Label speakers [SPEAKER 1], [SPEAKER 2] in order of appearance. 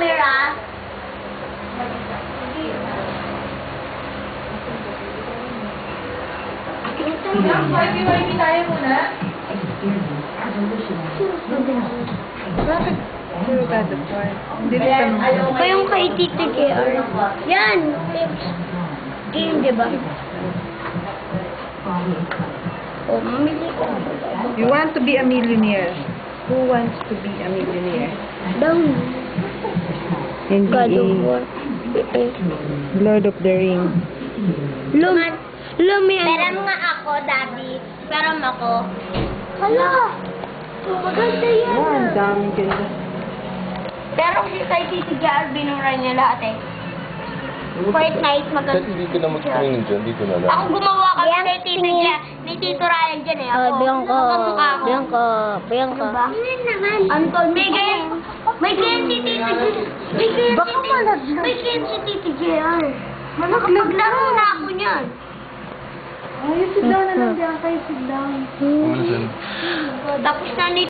[SPEAKER 1] camera.
[SPEAKER 2] Wifi tayo muna.
[SPEAKER 3] Bakit? Surugado po. Hindi rin tanong.
[SPEAKER 1] Ito yung kay Tito JR. Yan. Game, di ba? Oh, mamili ko.
[SPEAKER 3] You want to be a millionaire. Who wants to be a millionaire?
[SPEAKER 1] Down. God of War.
[SPEAKER 3] Lord of the Rings.
[SPEAKER 1] Peram nga ako, Daddy. Peram ako. Hala. Maganda yan.
[SPEAKER 3] Oh, ang daming ganda.
[SPEAKER 1] Pero si kay Tito JR, binura niya lahat eh. Fortnite, maganda.
[SPEAKER 4] Kahit hindi ka na magtumingin dyan, dito na lang.
[SPEAKER 1] Ako gumawa kami kay Tito JR. Ni Tito Ryan dyan eh. Ako. Kamukha ako. Bianca. Anton, may ganyan. May ganyan si Tito JR. May ganyan si Tito JR. Nakapaglaro na ako niyan.
[SPEAKER 3] Ay, sit down na lang, Bianca. Sit down.
[SPEAKER 4] Ano dyan?
[SPEAKER 1] Tapos na ni